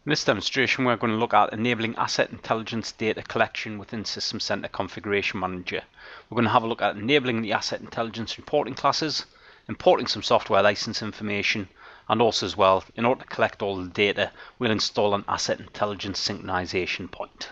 In this demonstration, we're going to look at enabling asset intelligence data collection within System Center Configuration Manager. We're going to have a look at enabling the asset intelligence reporting classes, importing some software license information, and also as well, in order to collect all the data, we'll install an asset intelligence synchronization point.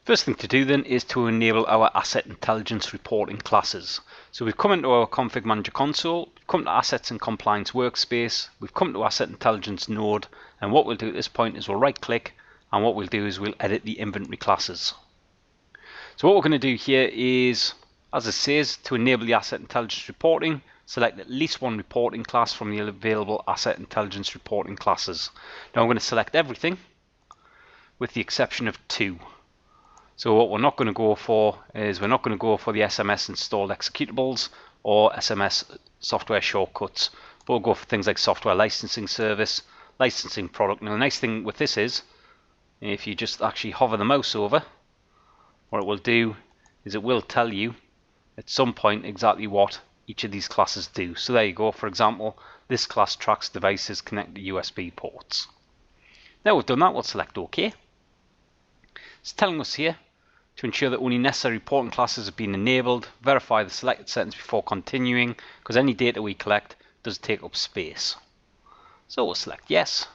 First thing to do then is to enable our asset intelligence reporting classes. So we've come into our config manager console, come to assets and compliance workspace, we've come to asset intelligence node, and what we'll do at this point is we'll right click, and what we'll do is we'll edit the inventory classes. So what we're going to do here is, as it says, to enable the asset intelligence reporting, select at least one reporting class from the available asset intelligence reporting classes. Now I'm going to select everything with the exception of two. So what we're not going to go for is we're not going to go for the SMS installed executables or SMS software shortcuts, but we'll go for things like software licensing service, licensing product. Now the nice thing with this is, if you just actually hover the mouse over, what it will do is it will tell you at some point exactly what each of these classes do. So there you go. For example, this class tracks devices connected to USB ports. Now we've done that, we'll select OK. It's telling us here to ensure that only necessary reporting classes have been enabled, verify the selected settings before continuing, because any data we collect does take up space. So we'll select yes.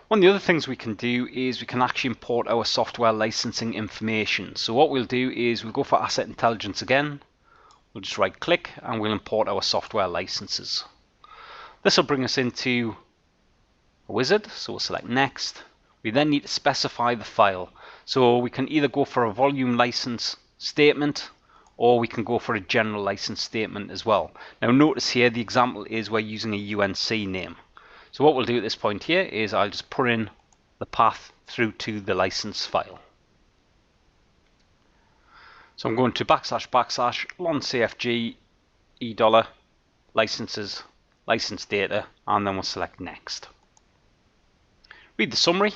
One of the other things we can do is we can actually import our software licensing information. So what we'll do is we'll go for asset intelligence again, we'll just right click and we'll import our software licenses. This will bring us into a wizard, so we'll select next. We then need to specify the file. So we can either go for a volume license statement or we can go for a general license statement as well. Now notice here the example is we're using a UNC name. So what we'll do at this point here is I'll just put in the path through to the license file. So I'm going to / /loncfg $, licenses, license data, and then we'll select next. Read the summary,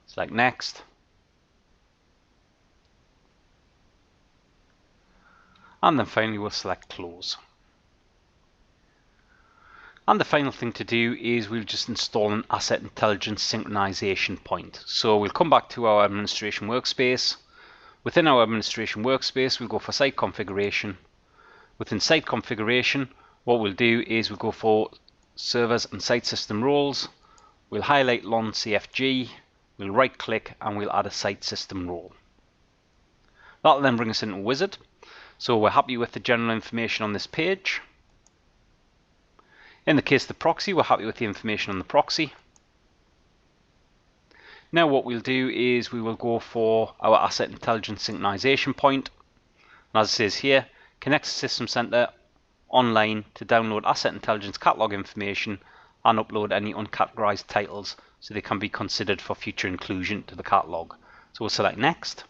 select next, and then finally we'll select close. And the final thing to do is we'll just install an asset intelligence synchronization point. So we'll come back to our administration workspace. Within our administration workspace, we'll go for site configuration. Within site configuration, what we'll do is we'll go for servers and site system roles. We'll highlight LON-CFG, we'll right click and we'll add a site system role. That'll then bring us into a wizard. So we're happy with the general information on this page. In the case of the proxy, we're happy with the information on the proxy. Now what we'll do is we will go for our asset intelligence synchronization point. And as it says here, connect to System Center online to download asset intelligence catalog information and upload any uncategorized titles so they can be considered for future inclusion to the catalog. So we'll select next.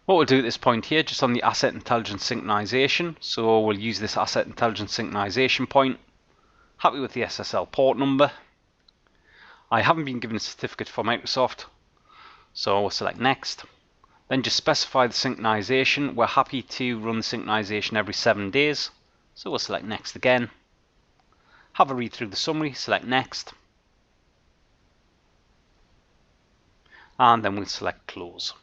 What we'll do at this point here, just on the asset intelligence synchronization, so we'll use this asset intelligence synchronization point. Happy with the SSL port number. I haven't been given a certificate for Microsoft, so we'll select next. Then just specify the synchronization. We're happy to run the synchronization every 7 days, so we'll select next again. Have a read through the summary, select next, and then we'll select close.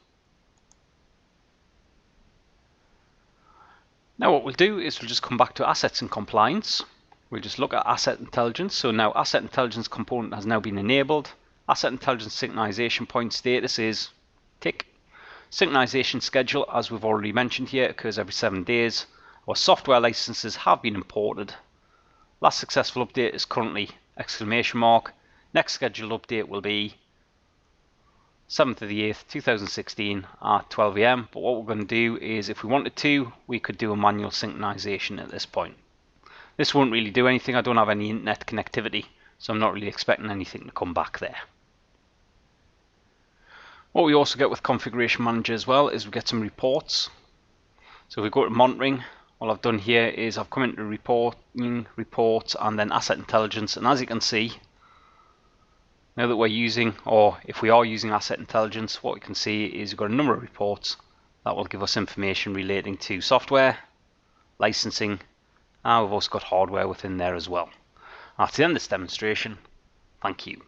Now what we'll do is we'll just come back to assets and compliance. We'll just look at asset intelligence. So now asset intelligence component has now been enabled. Asset intelligence synchronization point status is tick. Synchronization schedule, as we've already mentioned here, occurs every 7 days. Our software licenses have been imported. Last successful update is currently ! Next scheduled update will be 7th of the 8th, 2016 at 12 AM. But what we're going to do is, if we wanted to, we could do a manual synchronization at this point. This won't really do anything. I don't have any internet connectivity, so I'm not really expecting anything to come back there. What we also get with Configuration Manager as well is we get some reports. So if we go to monitoring, all I've done here is I've come into reporting, reports, and then asset intelligence, and as you can see, now that we're using, or if we are using asset intelligence, what we can see is we've got a number of reports that will give us information relating to software, licensing, and we've also got hardware within there as well. That's the end of this demonstration. Thank you.